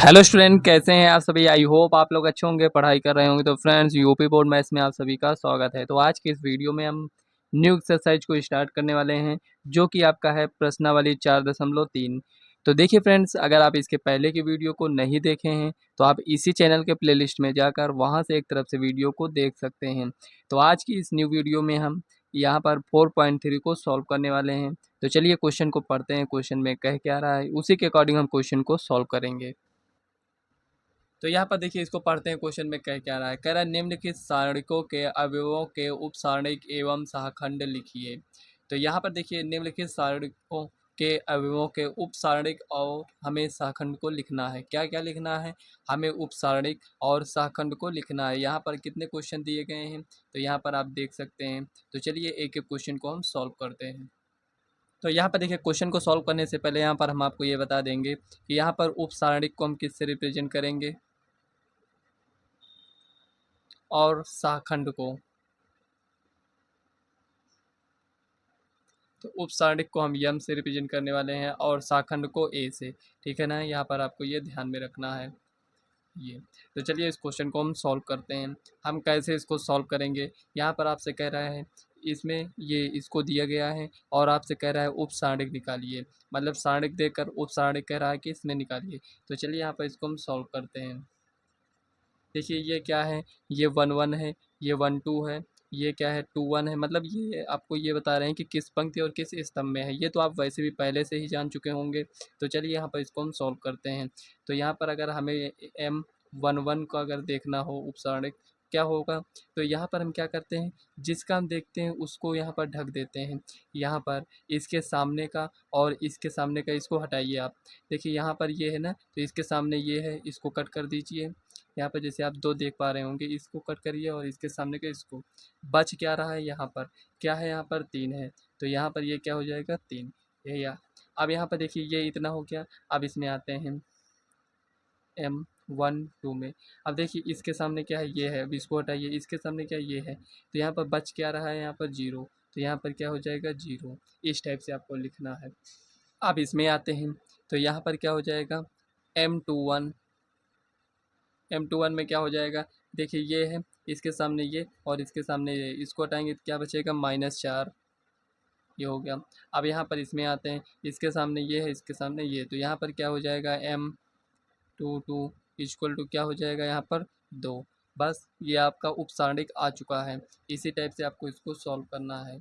Hello student, कैसे हैं आप सभी। आई होप आप लोग अच्छे होंगे, पढ़ाई कर रहे होंगे। तो फ्रेंड्स, यूपी बोर्ड मैथ्स में आप सभी का स्वागत है। तो आज के इस वीडियो में हम न्यू एक्सरसाइज को स्टार्ट करने वाले हैं, जो कि आपका है प्रश्नावली 4.3। तो देखिए फ्रेंड्स, अगर आप इसके पहले की वीडियो को नहीं देखे हैं तो आप इसी चैनल के प्लेलिस्ट में जाकर वहाँ से एक तरफ से वीडियो को देख सकते हैं। तो आज की इस न्यू वीडियो में हम यहाँ पर 4.3 को सॉल्व करने वाले हैं। तो चलिए क्वेश्चन को पढ़ते हैं, क्वेश्चन में कह क्या रहा है, उसी के अकॉर्डिंग हम क्वेश्चन को सॉल्व करेंगे। तो यहाँ पर देखिए, इसको पढ़ते हैं। क्वेश्चन में कह क्या रहा है, कह रहा है निम्नलिखित सारणिकों के अवयवों के उपसारणिक एवं सहखंड लिखिए। तो यहाँ पर देखिए, निम्नलिखित सारणिकों के अवयवों के उपसारणिक और हमें सहखंड को लिखना है। क्या क्या लिखना है, हमें उपसारणिक और सहखंड को लिखना है। यहाँ पर कितने क्वेश्चन दिए गए हैं तो यहाँ पर आप देख सकते हैं। तो चलिए एक एक क्वेश्चन को हम सॉल्व करते हैं। तो यहाँ पर देखिए, क्वेश्चन को सॉल्व करने से पहले यहाँ पर हम आपको ये बता देंगे कि यहाँ पर उपसारणिक को हम किससे रिप्रेजेंट करेंगे और शाखंड को। तो उपसारणिक को हम यम से रिप्रेजेंट करने वाले हैं और शाखंड को ए से। ठीक है ना, यहाँ पर आपको ये ध्यान में रखना है ये। तो चलिए इस क्वेश्चन को हम सॉल्व करते हैं। हम कैसे इसको सॉल्व करेंगे, यहाँ पर आपसे कह रहा है इसमें ये इसको दिया गया है और आपसे कह रहा है उपसारणिक निकालिए। मतलब सारणिक देकर उपसारणिक कह रहा है कि इसमें निकालिए। तो चलिए यहाँ पर इसको हम सॉल्व करते हैं। देखिए ये क्या है, ये 1 1 है, ये 1 2 है, ये क्या है 2 1 है। मतलब ये आपको ये बता रहे हैं कि किस पंक्ति और किस स्तंभ में है। ये तो आप वैसे भी पहले से ही जान चुके होंगे। तो चलिए यहाँ पर इसको हम सॉल्व करते हैं। तो यहाँ पर अगर हमें M11 को अगर देखना हो उपसारणिक क्या होगा, तो यहाँ पर हम क्या करते हैं, जिसका हम देखते हैं उसको यहाँ पर ढक देते हैं। यहाँ पर इसके सामने का और इसके सामने का इसको हटाइए आप। देखिए यहाँ पर ये है ना, तो इसके सामने ये है, इसको कट कर दीजिए। यहाँ पर जैसे आप 2 देख पा रहे होंगे, इसको कट करिए और इसके सामने का इसको। बच क्या रहा है, यहाँ पर क्या है, यहाँ पर 3 है। तो यहाँ पर ये क्या हो जाएगा 3। ये या अब यहाँ पर देखिए ये इतना हो गया। अब इसमें आते हैं M12 में। अब देखिए इसके सामने क्या है, ये है। अब इसको हटाइए, इसके सामने क्या है, ये है। तो यहाँ पर बच क्या रहा है, यहाँ पर 0। तो यहाँ पर क्या हो जाएगा 0। इस टाइप से आपको लिखना है। अब इसमें आते हैं, तो यहाँ पर क्या हो जाएगा M21। M21 में क्या हो जाएगा, देखिए ये है, इसके सामने ये और इसके सामने ये। इसको हटाएंगे तो क्या बचेगा -4। ये हो गया। अब यहाँ पर इसमें आते हैं, इसके सामने ये है, इसके सामने ये। तो यहाँ पर क्या हो जाएगा M22 इक्वल टू क्या हो जाएगा यहाँ पर 2। बस ये आपका उपसारणिक आ चुका है। इसी टाइप से आपको इसको सॉल्व करना है।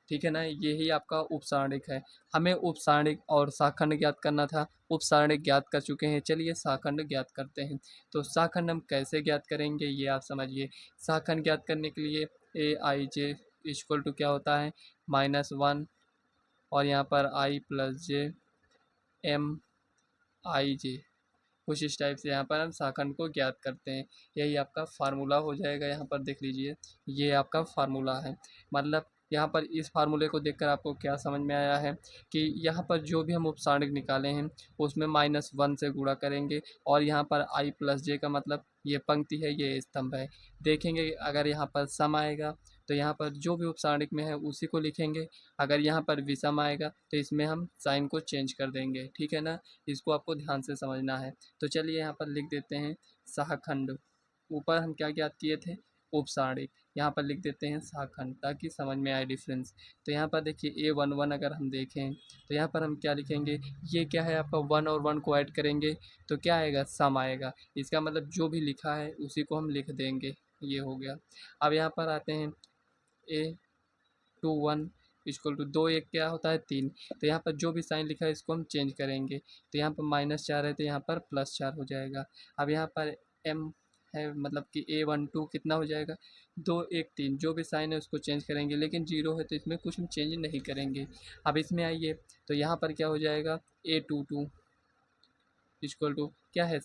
ठीक है ना, यही आपका उपसारणिक है। हमें उपसारणिक और शाखंड ज्ञात करना था। उपसारणिक ज्ञात कर चुके हैं, चलिए शाखंड ज्ञात करते हैं। तो शाखंड हम कैसे ज्ञात करेंगे ये आप समझिए। शाखंड ज्ञात करने के लिए Aij इक्वल टू क्या होता है -1 और यहाँ पर I + j Mij। कुछ इस टाइप से यहाँ पर हम शाखंड को ज्ञात करते हैं। यही आपका फार्मूला हो जाएगा। यहाँ पर देख लीजिए, ये आपका फार्मूला है। मतलब यहाँ पर इस फार्मूले को देखकर आपको क्या समझ में आया है कि यहाँ पर जो भी हम उपसारणिक निकाले हैं उसमें -1 से गुणा करेंगे और यहाँ पर I + j का मतलब ये पंक्ति है, ये स्तंभ है। देखेंगे अगर यहाँ पर सम आएगा तो यहाँ पर जो भी उपसारणिक में है उसी को लिखेंगे। अगर यहाँ पर विषम आएगा तो इसमें हम साइन को चेंज कर देंगे। ठीक है ना, इसको आपको ध्यान से समझना है। तो चलिए यहाँ पर लिख देते हैं शाखंड। ऊपर हम क्या ज्ञात किए थे, उपसारणिक। यहाँ पर लिख देते हैं शाखंड ताकि समझ में आए डिफरेंस। तो यहाँ पर देखिए A11 अगर हम देखें तो यहाँ पर हम क्या लिखेंगे, ये क्या है आपका 1 और 1 को ऐड करेंगे तो क्या आएगा, सम आएगा। इसका मतलब जो भी लिखा है उसी को हम लिख देंगे। ये हो गया। अब यहाँ पर आते हैं A21 इक्वल टू 2 1 क्या होता है 3। तो यहाँ पर जो भी साइन लिखा है इसको हम चेंज करेंगे। तो यहाँ पर -4 है तो यहाँ पर +4 हो जाएगा। अब यहाँ पर M है, मतलब कि A12 कितना हो जाएगा 2 1 3। जो भी साइन है उसको चेंज करेंगे, लेकिन 0 है तो इसमें कुछ हम चेंज नहीं करेंगे। अब इसमें आइए, तो यहाँ पर क्या हो जाएगा A22 इक्वल टू क्या है,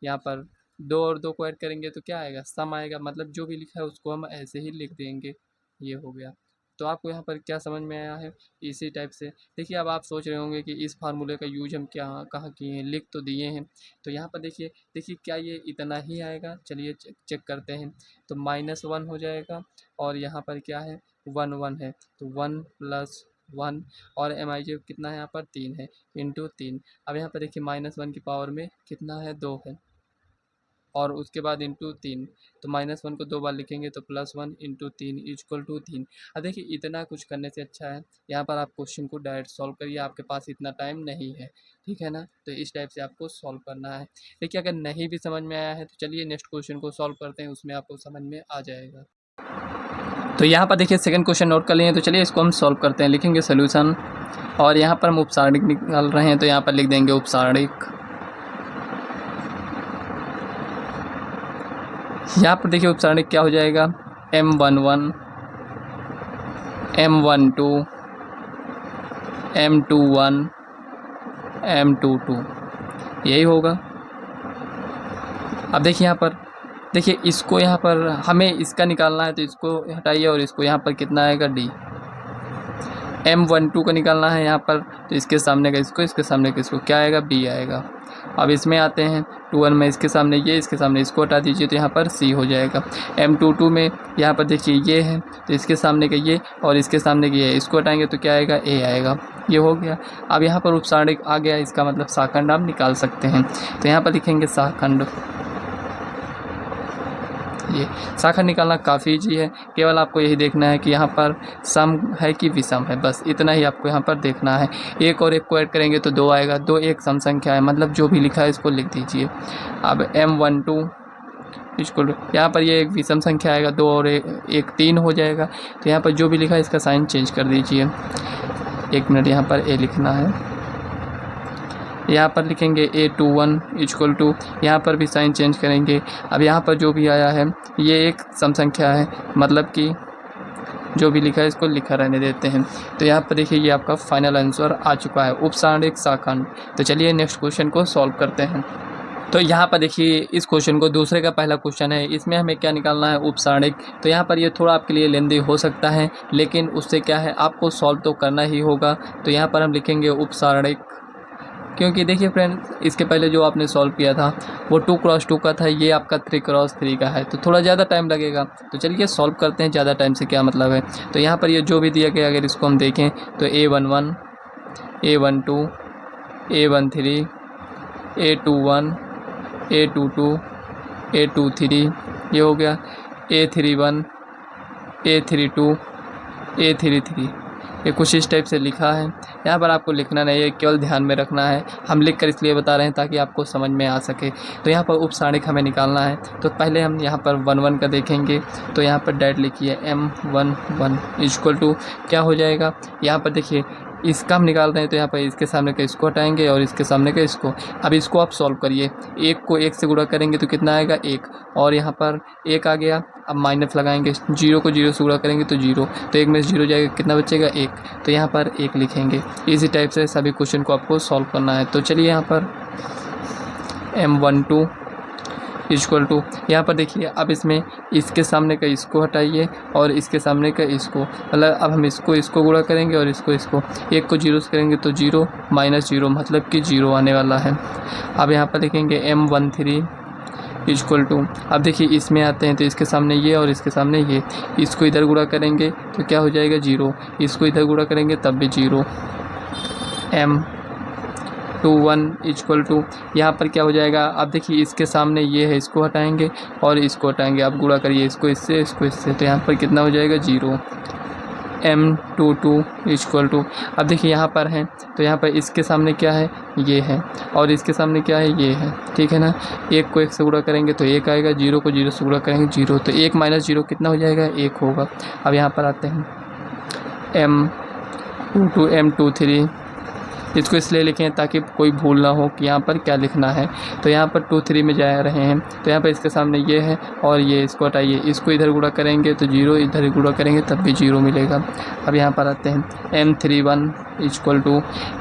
यहाँ पर 2 और 2 को ऐड करेंगे तो क्या आएगा, सम आएगा। मतलब जो भी लिखा है उसको हम ऐसे ही लिख देंगे। ये हो गया। तो आपको यहाँ पर क्या समझ में आया है, इसी टाइप से। देखिए अब आप सोच रहे होंगे कि इस फार्मूले का यूज हम क्या कहाँ किए हैं, लिख तो दिए हैं। तो यहाँ पर देखिए देखिए क्या ये इतना ही आएगा, चलिए चेक करते हैं। तो -1 हो जाएगा और यहाँ पर क्या है 1 1 है, तो 1 + 1 और MIJ कितना है यहाँ पर 3 है, इंटू 3। अब यहाँ पर देखिए -1 की पावर में कितना है 2 है, और उसके बाद इंटू 3, तो -1 को 2 बार लिखेंगे तो +1 इंटू 3 इक्वल टू 3। अब देखिए इतना कुछ करने से अच्छा है यहाँ पर आप क्वेश्चन को डायरेक्ट सॉल्व करिए, आपके पास इतना टाइम नहीं है, ठीक है ना। तो इस टाइप से आपको सॉल्व करना है। देखिए अगर नहीं भी समझ में आया है तो चलिए नेक्स्ट क्वेश्चन को सॉल्व करते हैं, उसमें आपको समझ में आ जाएगा। तो यहाँ पर देखिए सेकंड क्वेश्चन नोट कर लिए, तो चलिए इसको हम सॉल्व करते हैं। लिखेंगे सोल्यूशन, और यहाँ पर हम उपसारणिक निकाल रहे हैं, तो यहाँ पर लिख देंगे उपसारणिक। यहाँ पर देखिए उपसारणिक क्या हो जाएगा, M11 M12 M21 M22, यही होगा। अब देखिए यहाँ पर, देखिए इसको यहाँ पर हमें इसका निकालना है, तो इसको हटाइए और इसको यहाँ पर कितना आएगा D। M12 को निकालना है यहाँ पर, तो इसके सामने का इसको, इसके सामने का इसको, क्या आएगा B आएगा। अब इसमें आते हैं 21 में, इसके सामने ये, इसके सामने इसको हटा दीजिए तो यहाँ पर C हो जाएगा। M22 में यहाँ पर देखिए ये है, तो इसके सामने का ये और इसके सामने का ये, इसको हटाएंगे तो क्या आएगा A आएगा। ये हो गया। अब यहाँ पर उपसारणिक आ गया, इसका मतलब शाखंड आप निकाल सकते हैं। तो यहाँ पर लिखेंगे शाखंड। ये शाखा निकालना काफ़ी ईजी है, केवल आपको यही देखना है कि यहाँ पर सम है कि विषम है, बस इतना ही आपको यहाँ पर देखना है। एक और एक को ऐड करेंगे तो 2 आएगा, 2 एक सम संख्या है, मतलब जो भी लिखा है इसको लिख दीजिए। अब M12 इक्वल, यहाँ पर ये एक विषम संख्या आएगा, 2 और एक 3 हो जाएगा। तो यहाँ पर जो भी लिखा है इसका साइन चेंज कर दीजिए। 1 मिनट, यहाँ पर A लिखना है, यहाँ पर लिखेंगे A21 इक्वल टू, यहाँ पर भी साइन चेंज करेंगे। अब यहाँ पर जो भी आया है ये एक सम संख्या है, मतलब कि जो भी लिखा है इसको लिखा रहने देते हैं। तो यहाँ पर देखिए ये आपका फाइनल आंसर आ चुका है, उपसारणिक शाखंड। तो चलिए नेक्स्ट क्वेश्चन को सॉल्व करते हैं। तो यहाँ पर देखिए इस क्वेश्चन को दूसरे का पहला क्वेश्चन है, इसमें हमें क्या निकालना है, उपसारणिक। तो यहाँ पर ये थोड़ा आपके लिए लेंदी हो सकता है, लेकिन उससे क्या है आपको सॉल्व तो करना ही होगा। तो यहाँ पर हम लिखेंगे उपसारणिक, क्योंकि देखिए फ्रेंड इसके पहले जो आपने सॉल्व किया था वो 2x2 का था, ये आपका 3x3 का है, तो थोड़ा ज़्यादा टाइम लगेगा। तो चलिए सॉल्व करते हैं, ज़्यादा टाइम से क्या मतलब है। तो यहाँ पर ये जो भी दिया गया, अगर इसको हम देखें तो A11 A12 A13 A21 A22 A23, ये हो गया A31 A32 A33, ये कुछ इस टाइप से लिखा है। यहाँ पर आपको लिखना नहीं है, केवल ध्यान में रखना है। हम लिख कर इसलिए बता रहे हैं ताकि आपको समझ में आ सके। तो यहाँ पर उपसारणिक हमें निकालना है, तो पहले हम यहाँ पर 1 का देखेंगे। तो यहाँ पर डायरेक्ट लिखिए M11 इक्वल टू क्या हो जाएगा, यहाँ पर देखिए इसका हम निकाल रहे हैं, तो यहाँ पर इसके सामने का इसको हटाएंगे और इसके सामने का इसको। अब इसको आप सॉल्व करिए, 1 को 1 से गुणा करेंगे तो कितना आएगा 1, और यहाँ पर 1 आ गया। अब माइनस लगाएंगे, 0 को 0 से गुणा करेंगे तो 0, तो 1 में से 0 जाएगा, कितना बचेगा 1, तो यहाँ पर 1 लिखेंगे। इसी टाइप से सभी क्वेश्चन को आपको सॉल्व करना है। तो चलिए यहाँ पर M12 इक्वल टू, यहाँ पर देखिए अब इसमें इसके सामने का इसको हटाइए और इसके सामने का इसको, मतलब अब हम इसको गुणा करेंगे और इसको 1 को 0 से करेंगे तो 0 -0, मतलब कि 0 आने वाला है। अब यहाँ पर लिखेंगे M13 इक्वल टू, अब देखिए इसमें आते हैं तो इसके सामने ये और इसके सामने ये, इसको इधर गुणा करेंगे तो क्या हो जाएगा 0, इसको इधर गुणा करेंगे तब भी 0। M21 इक्वल टू, यहाँ पर क्या हो जाएगा, अब देखिए इसके सामने ये है, इसको हटाएंगे और इसको हटाएंगे, अब गुणा करिए इसको इससे, इसको इससे, तो यहाँ पर कितना हो जाएगा 0। M22 इक्वल टू, अब देखिए यहाँ पर है तो यहाँ पर इसके सामने क्या है, ये है, और इसके सामने क्या है, ये है, ठीक है ना। 1 को 1 से गुणा करेंगे तो 1 आएगा, 0 को 0 से गुणा करेंगे 0, तो 1 - 0 कितना हो जाएगा 1 होगा। अब यहाँ पर आते हैं M22 M23, इसको इसलिए लिखें ताकि कोई भूल ना हो कि यहाँ पर क्या लिखना है। तो यहाँ पर 2 3 में जा रहे हैं, तो यहाँ पर इसके सामने ये है और ये, इसको हटाइए, इसको इधर गुणा करेंगे तो 0, इधर गुणा करेंगे तब भी 0 मिलेगा। अब यहाँ पर आते हैं M31 इक्वल टू,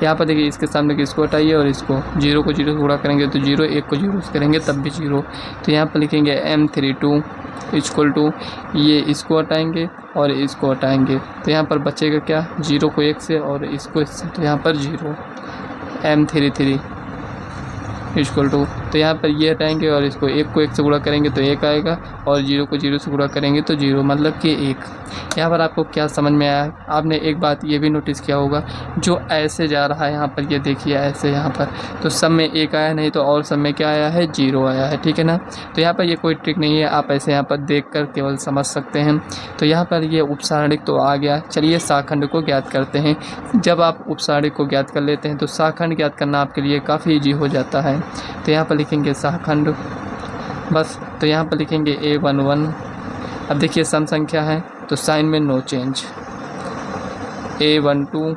यहाँ पर देखिए इसके सामने के इसको हटाइए और इसको 0 को 0 से गुणा करेंगे तो 0, 1 को 0 से करेंगे तब भी 0, तो यहाँ पर लिखेंगे M32 इक्वल टू, ये इसको हटाएंगे और इसको हटाएंगे तो यहाँ पर बचेगा क्या, 0 को 1 से और इसको इससे, तो यहाँ पर 0। M33 इक्वल टू, तो यहाँ पर ये हटाएंगे और इसको 1 को 1 से गुणा करेंगे तो 1 आएगा और 0 को 0 से गुणा करेंगे तो 0, मतलब कि 1। यहाँ पर आपको क्या समझ में आया? आपने एक बात ये भी नोटिस किया होगा, जो ऐसे जा रहा है यहाँ पर, ये देखिए ऐसे यहाँ पर, तो सब में 1 आया, नहीं तो और सब में क्या आया है? 0 आया है, ठीक है ना। तो यहाँ पर ये कोई ट्रिक नहीं है, आप ऐसे यहाँ पर देख कर केवल समझ सकते हैं। तो यहाँ पर ये उपसारणिक तो आ गया। चलिए शाखंड को ज्ञात करते हैं। जब आप उपसारणिक को ज्ञात कर लेते हैं तो शाखंड ज्ञात करना आपके लिए काफ़ी ईजी हो जाता है। तो यहाँ पर लिखेंगे शाखंड बस। तो यहाँ पर लिखेंगे A11। अब देखिए सम संख्या है तो साइन में नो चेंज। A12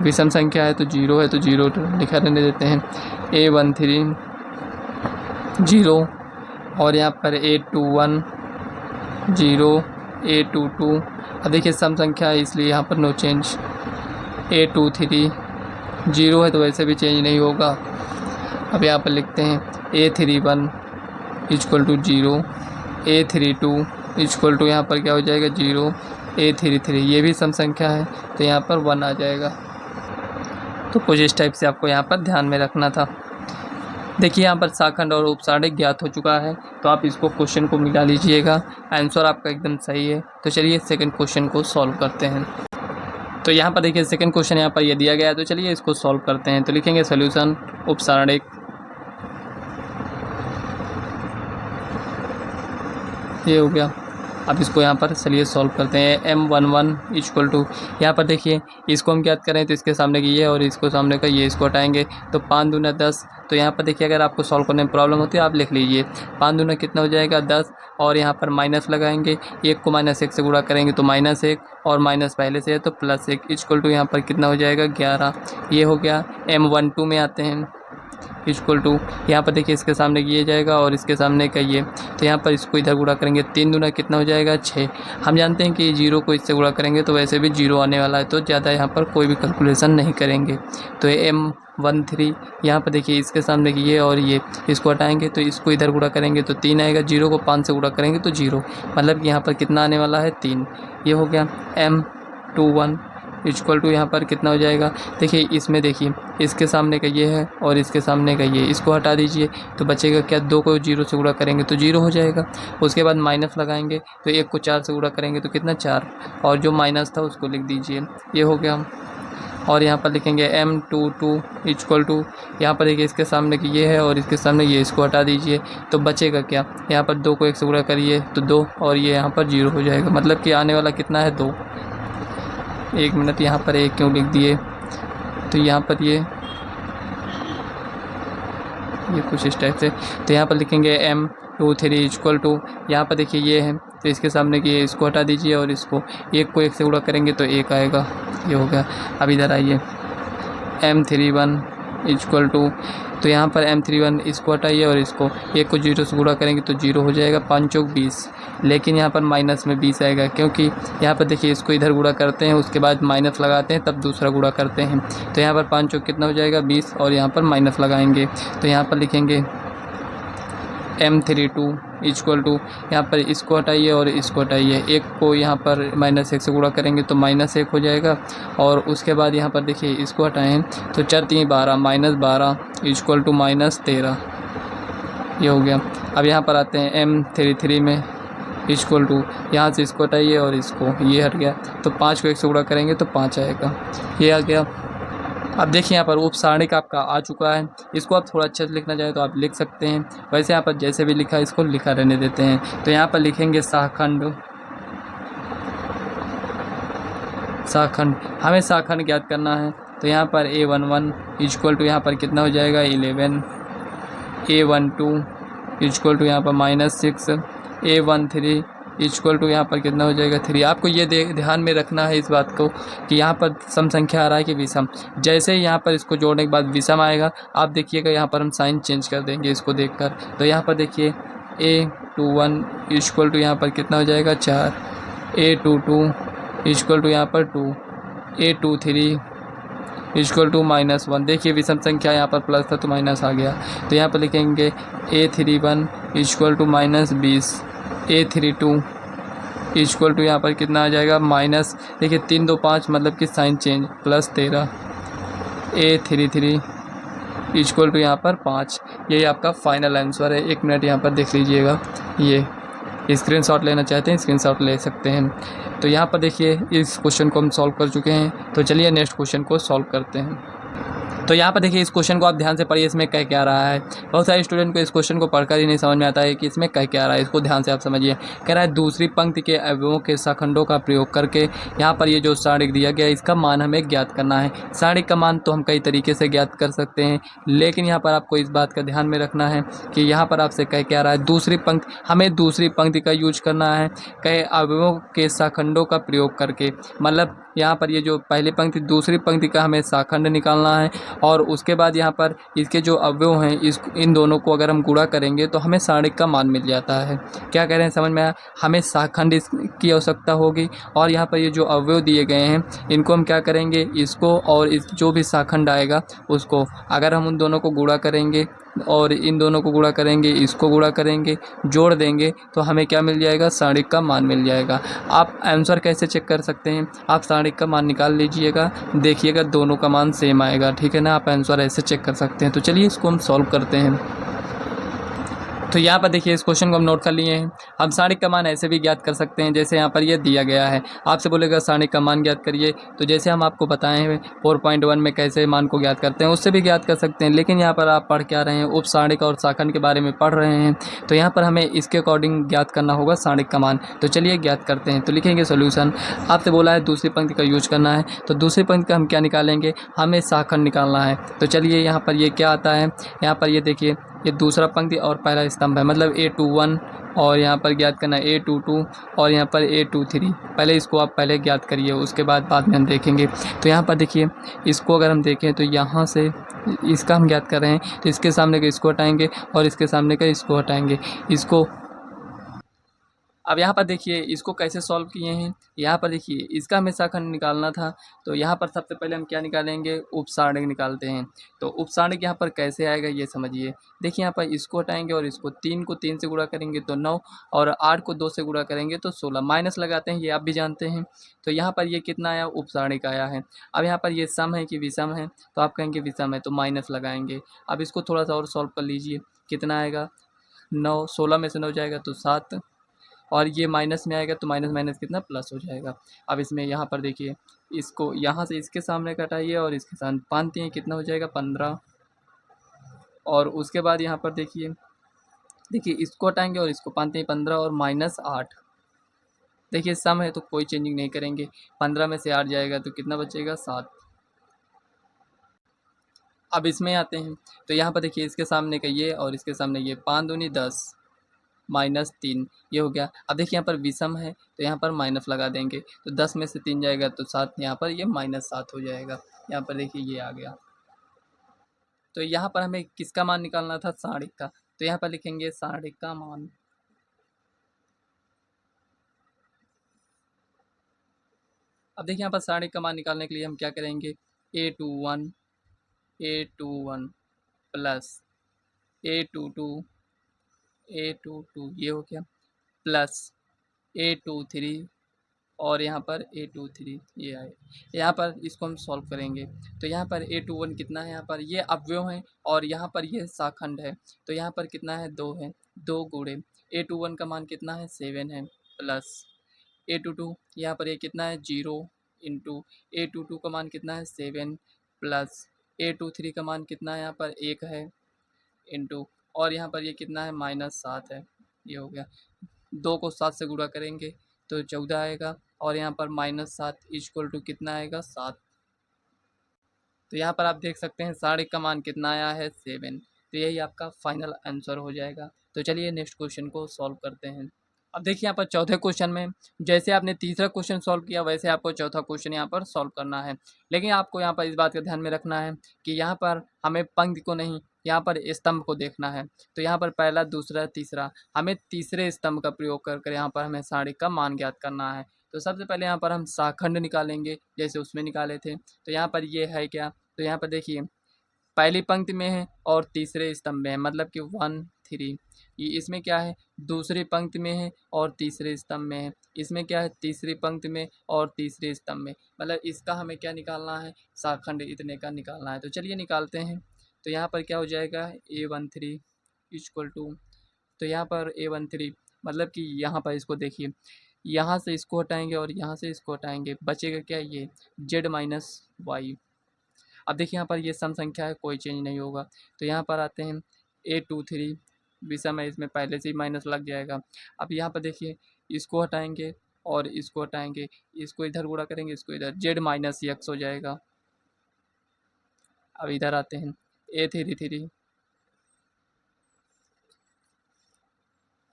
विषम संख्या है तो 0 है तो 0 लिखा रहने देते हैं। A13 0 और यहाँ पर A21 0, A22। अब देखिए सम संख्या है इसलिए यहाँ पर नो चेंज। A23 0 है तो वैसे भी चेंज नहीं होगा। अब यहाँ पर लिखते हैं A31 equal to 0, A32 equal to यहाँ पर क्या हो जाएगा 0, A33 ये भी सम संख्या है तो यहाँ पर 1 आ जाएगा। तो कुछ इस टाइप से आपको यहाँ पर ध्यान में रखना था। देखिए यहाँ पर शाखंड और उपसारणिक ज्ञात हो चुका है, तो आप इसको क्वेश्चन को मिला लीजिएगा। आंसर आपका एकदम सही है। तो चलिए सेकंड क्वेश्चन को सॉल्व करते हैं। तो यहाँ पर देखिए सेकंड क्वेश्चन यहाँ पर ये दिया गया है, तो चलिए इसको सॉल्व करते हैं। तो लिखेंगे सॉल्यूशन उपसारणिक ये हो गया। अब इसको यहाँ पर चलिए सॉल्व करते हैं। M11 इक्वल टू, यहाँ पर देखिए इसको हम ज्ञात करें तो इसके सामने की ये और इसको सामने का ये, इसको हटाएंगे तो 5 दूना 10। तो यहाँ पर देखिए अगर आपको सॉल्व करने में प्रॉब्लम होती है आप लिख लीजिए 5 दूना कितना हो जाएगा 10, और यहाँ पर माइनस लगाएंगे, 1 को -1 से गुणा करेंगे तो -1, और माइनस पहले से है तो +1 इक्वल टू यहाँ पर कितना हो जाएगा 11। ये हो गया। M12 में आते हैं इक्वल टू, यहाँ पर देखिए इसके सामने ये जाएगा और इसके सामने का ये, तो यहाँ पर इसको इधर गुणा करेंगे 3 दूना कितना हो जाएगा 6। हम जानते हैं कि 0 को इससे गुणा करेंगे तो वैसे भी 0 आने वाला है, तो ज़्यादा यहाँ पर कोई भी कैलकुलेशन नहीं करेंगे। तो M13 यहाँ पर देखिए इसके सामने की ये और ये, इसको हटाएंगे तो इसको इधर गुणा करेंगे तो 3 आएगा, 0 को 5 से गुणा करेंगे तो 0, मतलब कि यहाँ पर कितना आने वाला है 3। ये हो गया। M21 इक्वल टू यहाँ पर कितना हो जाएगा, देखिए इसमें देखिए इसके सामने का ये है और इसके सामने का ये, इसको हटा दीजिए तो बचेगा क्या, 2 को 0 से गुणा करेंगे तो 0 हो जाएगा। उसके बाद माइनस लगाएंगे तो 1 को 4 से गुणा करेंगे तो कितना 4, और जो माइनस था उसको लिख दीजिए। ये हो गया। और यहाँ पर लिखेंगे M22 इक्वल टू, यहाँ पर देखिए इसके सामने की ये है और इसके सामने ये, इसको हटा दीजिए तो बचेगा क्या, यहाँ पर 2 को 1 से गुणा करिए तो 2, और ये यहाँ पर 0 हो जाएगा, मतलब कि आने वाला कितना है 2। 1 मिनट, यहाँ पर 1 क्यों लिख दिए, तो यहाँ पर ये कुछ इस टाइप से। तो यहाँ पर लिखेंगे M23 इक्वल टू, यहाँ पर देखिए ये है तो इसके सामने की इसको हटा दीजिए और इसको 1 को 1 से गुणा करेंगे तो 1 आएगा। ये हो गया। अब इधर आइए M31 इक्वल टू, तो यहाँ पर M31 इसको हटाइए और इसको 1 को 0 से गुणा करेंगे तो 0 हो जाएगा, 5 चौक 20, लेकिन यहाँ पर माइनस में 20 आएगा क्योंकि यहाँ पर देखिए इसको इधर गुणा करते हैं उसके बाद माइनस लगाते हैं तब दूसरा गुणा करते हैं। तो यहाँ पर 5 चौक कितना हो जाएगा 20, और यहाँ पर माइनस लगाएंगे तो यहाँ पर लिखेंगे M32 इक्वल टू, यहाँ पर इसको हटाइए और इसको हटाइए, 1 को यहाँ पर -1 से गुणा करेंगे तो -1 हो जाएगा, और उसके बाद यहाँ पर देखिए इसको हटाएं तो 4 3 12 -12 इक्वल टू -13। ये हो गया। अब यहाँ पर आते हैं M33 में इक्वल टू, यहाँ से इसको हटाइए और इसको, ये हट गया तो 5 को 1 से गुणा करेंगे तो 5 आएगा। ये आ गया। अब देखिए यहाँ पर उपसारणिक आपका आ चुका है, इसको आप थोड़ा अच्छे से लिखना चाहें तो आप लिख सकते हैं, वैसे यहाँ पर जैसे भी लिखा है इसको लिखा रहने देते हैं। तो यहाँ पर लिखेंगे शाखंड, हमें शाखंड ज्ञात करना है। तो यहाँ पर A11 इक्वल टू, यहाँ पर कितना हो जाएगा 11, A12 इक्वल टू यहाँ पर -6, A13 इक्वल टू यहाँ पर कितना हो जाएगा 3। आपको ये ध्यान में रखना है इस बात को कि यहाँ पर सम संख्या आ रहा है कि विषम, जैसे ही यहाँ पर इसको जोड़ने के बाद विषम आएगा आप देखिएगा यहाँ पर हम साइन चेंज कर देंगे इसको देखकर। तो यहाँ पर देखिए A21 इक्वल टू यहाँ पर कितना हो जाएगा 4, A22 इक्वल टू यहाँ पर 2, A23 इक्वल टू -1। देखिए विषम संख्या यहाँ पर प्लस था तो माइनस आ गया। तो यहाँ पर लिखेंगे A31 equal to -20, A32 equal to यहाँ पर कितना आ जाएगा माइनस, देखिए 3 2 5 मतलब कि sign change +13, A33 equal to यहाँ पर 5। यही आपका फाइनल आंसर है। 1 मिनट यहाँ पर देख लीजिएगा। ये स्क्रीनशॉट लेना चाहते हैं स्क्रीनशॉट ले सकते हैं। तो यहाँ पर देखिए इस क्वेश्चन को हम सॉल्व कर चुके हैं। तो चलिए नेक्स्ट क्वेश्चन को सॉल्व करते हैं। तो यहाँ पर देखिए इस क्वेश्चन को आप ध्यान से पढ़िए, इसमें कह क्या रहा है। बहुत सारे स्टूडेंट को इस क्वेश्चन को पढ़कर ही नहीं समझ में आता है कि इसमें कह क्या रहा है। इसको ध्यान से आप समझिए। कह रहा है दूसरी पंक्ति के अवयवों के शाखंडों का प्रयोग करके यहाँ पर ये जो सारणिक दिया गया है इसका मान हमें ज्ञात करना है। सारणिक का मान तो हम कई तरीके से ज्ञात कर सकते हैं, लेकिन यहाँ पर आपको इस बात का ध्यान में रखना है कि यहाँ पर आपसे कह क्या रहा है, दूसरी पंक्ति, हमें दूसरी पंक्ति का यूज करना है कई अवयवों के शाखंडों का प्रयोग करके। मतलब यहाँ पर ये जो पहली पंक्ति दूसरी पंक्ति का हमें शाखंड निकालना है, और उसके बाद यहाँ पर इसके जो अवयव हैं इन दोनों को अगर हम गुणा करेंगे तो हमें सारणिक का मान मिल जाता है। क्या कह रहे हैं समझ में आया? हमें शाखंड की आवश्यकता होगी, और यहाँ पर ये जो अवयव दिए गए हैं इनको हम क्या करेंगे, इसको और इस जो भी शाखंड आएगा उसको अगर हम उन दोनों को गुणा करेंगे और इन दोनों को गुणा करेंगे, इसको गुणा करेंगे, जोड़ देंगे तो हमें क्या मिल जाएगा, सारणिक का मान मिल जाएगा। आप आंसर कैसे चेक कर सकते हैं, आप सारणिक का मान निकाल लीजिएगा, देखिएगा दोनों का मान सेम आएगा। ठीक है ना, आप आंसर ऐसे चेक कर सकते हैं। तो चलिए इसको हम सॉल्व करते हैं। तो यहाँ पर देखिए इस क्वेश्चन को हम नोट कर लिए हैं। हम सारणिक का मान ऐसे भी ज्ञात कर सकते हैं, जैसे यहाँ पर ये दिया गया है, आपसे बोलेगा सारणिक का मान ज्ञात करिए, तो जैसे हम आपको बताए हैं 4.1 में कैसे मान को ज्ञात करते हैं उससे भी ज्ञात कर सकते हैं। लेकिन यहाँ पर आप पढ़ क्या रहे हैं, उप सारणिक और शाखंड के बारे में पढ़ रहे हैं, तो यहाँ पर हमें इसके अकॉर्डिंग ज्ञात करना होगा सारणिक का मान। तो चलिए ज्ञात करते हैं। तो लिखेंगे सोल्यूशन। आपसे बोला है दूसरी पंक्ति का यूज करना है, तो दूसरी पंक्ति का हम क्या निकालेंगे, हमें शाखंड निकालना है। तो चलिए यहाँ पर ये क्या आता है, यहाँ पर ये देखिए ये दूसरा पंक्ति और पहला स्तंभ है, मतलब A21 और यहाँ पर ज्ञात करना है A22 और यहाँ पर A23। पहले इसको आप पहले ज्ञात करिए, उसके बाद में हम देखेंगे। तो यहाँ पर देखिए इसको अगर हम देखें तो यहाँ से इसका हम ज्ञात कर रहे हैं, तो इसके सामने का इसको हटाएंगे और इसके सामने का इसको हटाएंगे। इसको अब यहाँ पर देखिए इसको कैसे सॉल्व किए हैं। यहाँ पर देखिए इसका हमें शाखंड निकालना था, तो यहाँ पर सबसे पहले हम क्या निकालेंगे, उपसारणिक निकालते हैं। तो उपसारणिक यहाँ पर कैसे आएगा ये समझिए। देखिए यहाँ पर इसको हटाएंगे और इसको 3 को 3 से गुणा करेंगे तो 9, और 8 को 2 से गुणा करेंगे तो 16, माइनस लगाते हैं, ये आप भी जानते हैं। तो यहाँ पर ये कितना आया, उपसारणिक आया है। अब यहाँ पर ये सम है कि विषम है, तो आप कहेंगे विषम है तो माइनस लगाएंगे। अब इसको थोड़ा सा और सॉल्व कर लीजिए, कितना आएगा, 9, 16 में से 9 जाएगा तो 7, और ये माइनस में आएगा तो माइनस माइनस कितना, प्लस हो जाएगा। अब इसमें यहाँ पर देखिए इसको यहाँ से इसके सामने घटाइए और इसके साथ पानते हैं, कितना हो जाएगा 15, और उसके बाद यहाँ पर देखिए इसको हटाएंगे और इसको पानते हैं 15 और -8। देखिए सम है तो कोई चेंजिंग नहीं करेंगे, 15 में से 8 जाएगा तो कितना बचेगा, 7। अब इसमें आते हैं, तो यहाँ पर देखिए इसके सामने का ये और इसके सामने ये, 5 दूनी 10 -3, ये हो गया। अब देखिए यहाँ पर विषम है तो यहाँ पर माइनस लगा देंगे, तो 10 में से 3 जाएगा तो 7, यहाँ पर ये -7 हो जाएगा। यहाँ पर देखिए ये आ गया। तो यहाँ पर हमें किसका मान निकालना था, सारणिक का। तो यहाँ पर लिखेंगे सारणिक का मान। अब देखिए यहाँ पर सारणिक का मान निकालने के लिए हम क्या करेंगे, A21 प्लस A22 ये हो गया, प्लस A23 और यहाँ पर A23 ये आए। यहाँ पर इसको हम सॉल्व करेंगे, तो यहाँ पर A21 कितना है, यहाँ पर ये अवयव है और यहाँ पर ये शाखंड है, तो यहाँ पर कितना है, 2 है, 2 गुणे A21 का मान कितना है, 7 है, प्लस A22 यहाँ पर ये कितना है, 0 इंटू A22 का मान कितना है, 7, प्लस A23 का मान कितना है, यहाँ पर 1 है, इंटू और यहाँ पर ये कितना है, -7 है। ये हो गया, 2 को 7 से गुणा करेंगे तो 14 आएगा, और यहाँ पर -7 इक्वल टू कितना आएगा, 7। तो यहाँ पर आप देख सकते हैं सारणिक का मान कितना आया है, 7। तो यही आपका फाइनल आंसर हो जाएगा। तो चलिए नेक्स्ट क्वेश्चन को सॉल्व करते हैं। अब देखिए यहाँ पर चौथे क्वेश्चन में जैसे आपने तीसरा क्वेश्चन सॉल्व किया वैसे आपको चौथा क्वेश्चन यहाँ पर सॉल्व करना है। लेकिन आपको यहाँ पर इस बात का ध्यान में रखना है कि यहाँ पर हमें पंक्ति को नहीं, यहाँ पर स्तंभ को देखना है। तो यहाँ पर पहला, दूसरा, तीसरा, हमें तीसरे स्तंभ का प्रयोग कर यहाँ पर हमें सारणिक का मान ज्ञात करना है। तो सबसे पहले यहाँ पर हम शाखंड निकालेंगे, जैसे उसमें निकाले थे। तो यहाँ पर ये है क्या, तो यहाँ पर देखिए पहली पंक्ति में है और तीसरे स्तंभ में है, मतलब कि 1 3। ये इसमें क्या है, दूसरी पंक्ति में है और तीसरे स्तंभ में है। इसमें क्या है, तीसरी पंक्ति में और तीसरे स्तंभ में, मतलब इसका हमें क्या निकालना है, शाखंड इतने का निकालना है। तो चलिए निकालते हैं। तो यहाँ पर क्या हो जाएगा A13 इक्वल टू, तो यहाँ पर A13 मतलब कि यहाँ पर इसको देखिए, यहाँ से इसको हटाएंगे और यहाँ से इसको हटाएंगे, बचेगा क्या ये z माइनस वाई। अब देखिए यहाँ पर ये सम संख्या है, कोई चेंज नहीं होगा। तो यहाँ पर आते हैं A23 विषम है, इसमें पहले से ही माइनस लग जाएगा। अब यहाँ पर देखिए इसको हटाएंगे और इसको हटाएंगे, इसको इधर गुणा करेंगे, इसको इधर, z माइनस एक्स हो जाएगा। अब इधर आते हैं A33,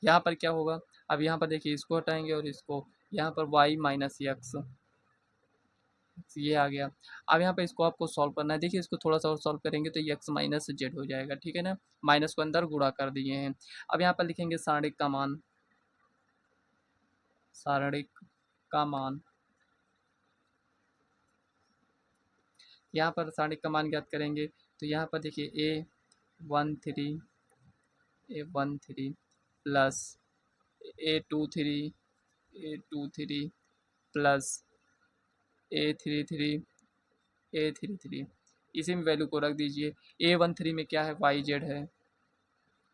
यहाँ पर क्या होगा, अब यहाँ पर देखिए इसको हटाएंगे और इसको, यहाँ पर y माइनस एक्स, ये आ गया। अब यहाँ पे इसको आपको सॉल्व करना है, देखिए इसको थोड़ा सा और सॉल्व करेंगे तो ये एक्स माइनस जेड हो जाएगा, ठीक है ना, माइनस को अंदर गुणा कर दिए हैं। अब यहाँ पर लिखेंगे सारणिक का मान, सारणिक का मान, यहाँ पर सारणिक का मान ज्ञात करेंगे। तो यहाँ पर देखिए A13 plus A23 plus A33 इसी में वैल्यू को रख दीजिए। A13 में क्या है, वाई जेड है,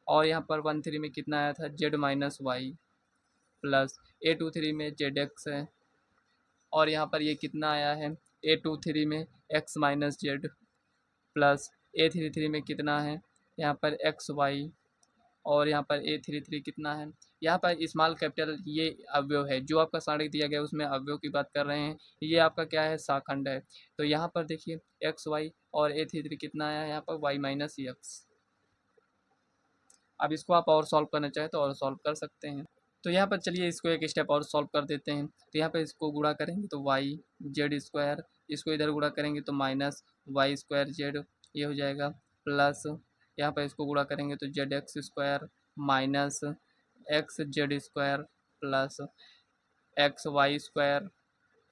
और यहाँ पर 13 में कितना आया था, Z minus Y, plus A23 में जेड एक्स है, और यहाँ पर ये कितना आया है, A23 में x minus Z, plus A33 में कितना है, यहाँ पर एक्स वाई, और यहाँ पर A33 कितना है, यहाँ पर स्मॉल कैपिटल ये अवयव है, जो आपका सारणिक दिया गया उसमें अवयव की बात कर रहे हैं, ये आपका क्या है, शाखंड है। तो यहाँ पर देखिए एक्स वाई और A33 कितना आया है, यहाँ पर वाई माइनस एक्स। अब इसको आप और सॉल्व करना चाहें तो और सॉल्व कर सकते हैं। तो यहाँ पर चलिए इसको एक स्टेप और सॉल्व कर देते हैं। तो यहाँ पर इसको गुणा करेंगे तो वाई जेड स्क्वायर, इसको इधर गुणा करेंगे तो माइनस वाई स्क्वायर जेड, ये हो जाएगा, प्लस यहाँ पर इसको गुणा करेंगे तो Z X square minus X Z square plus X Y square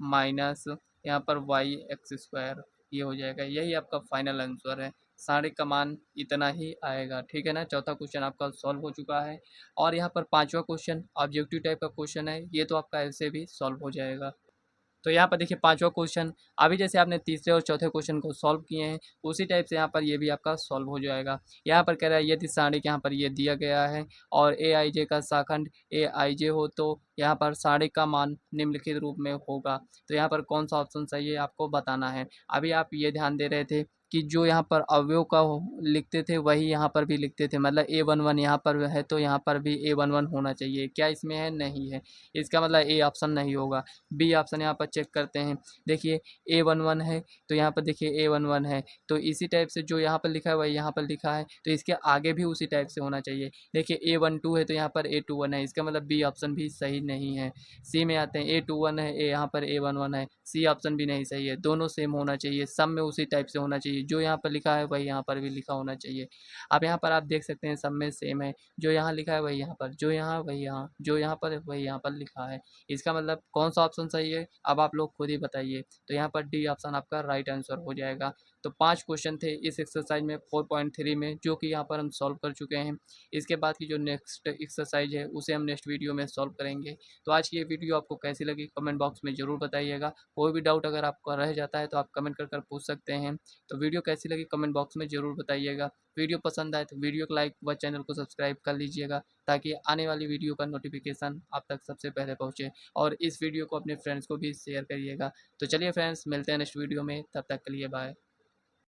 minus यहाँ पर वाई एक्स स्क्वायर, ये हो जाएगा। यही आपका फाइनल आंसर है, सारे का मान इतना ही आएगा, ठीक है ना। चौथा क्वेश्चन आपका सॉल्व हो चुका है, और यहाँ पर पांचवा क्वेश्चन ऑब्जेक्टिव टाइप का क्वेश्चन है, ये तो आपका ऐसे भी सॉल्व हो जाएगा। तो यहाँ पर देखिए पांचवा क्वेश्चन, अभी जैसे आपने तीसरे और चौथे क्वेश्चन को सॉल्व किए हैं उसी टाइप से यहाँ पर ये भी आपका सॉल्व हो जाएगा। यहाँ पर कह रहा है यदि सारणिक यहाँ पर ये दिया गया है और ए आई जे का शाखंड ए आई जे हो तो यहाँ पर सारणिक का मान निम्नलिखित रूप में होगा। तो यहाँ पर कौन सा ऑप्शन सही है आपको बताना है। अभी आप ये ध्यान दे रहे थे कि जो यहाँ पर अवयव का लिखते थे वही यहाँ पर भी लिखते थे, मतलब A11 यहाँ पर है तो यहाँ पर भी A11 होना चाहिए, क्या इसमें है, नहीं है, इसका मतलब ए ऑप्शन नहीं होगा। बी ऑप्शन यहाँ पर चेक करते हैं, देखिए A11 है तो यहाँ पर देखिए A11 है, तो इसी टाइप से जो यहाँ पर लिखा है वही यहाँ पर लिखा है, तो इसके आगे भी उसी टाइप से होना चाहिए। देखिए A12 है तो यहाँ पर A21 है, इसका मतलब बी ऑप्शन भी सही नहीं है। सी में आते हैं, A21 है, यहाँ पर A11 है, सी ऑप्शन भी नहीं सही है, दोनों सेम होना चाहिए, सब में उसी टाइप से होना चाहिए, जो यहाँ पर लिखा है वही यहाँ पर भी लिखा होना चाहिए। अब यहाँ पर आप देख सकते हैं सब में सेम है, जो यहाँ लिखा है वही यहाँ पर, जो यहाँ वही यहाँ, जो यहाँ पर वही यहाँ पर लिखा है, इसका मतलब कौन सा ऑप्शन सही है अब आप लोग खुद ही बताइए। तो यहाँ पर डी ऑप्शन आपका राइट आंसर हो जाएगा। तो 5 क्वेश्चन थे इस एक्सरसाइज में 4.3 में, जो कि यहाँ पर हम सॉल्व कर चुके हैं। इसके बाद की जो नेक्स्ट एक्सरसाइज है उसे हम नेक्स्ट वीडियो में सॉल्व करेंगे। तो आज की ये वीडियो आपको कैसी लगी कमेंट बॉक्स में ज़रूर बताइएगा। कोई भी डाउट अगर आपका रह जाता है तो आप कमेंट कर पूछ सकते हैं। तो वीडियो कैसी लगी कमेंट बॉक्स में ज़रूर बताइएगा। वीडियो पसंद आए तो वीडियो को लाइक व चैनल को सब्सक्राइब कर लीजिएगा, ताकि आने वाली वीडियो का नोटिफिकेशन आप तक सबसे पहले पहुँचे, और इस वीडियो को अपने फ्रेंड्स को भी शेयर करिएगा। तो चलिए फ्रेंड्स, मिलते हैं नेक्स्ट वीडियो में, तब तक के लिए बाय।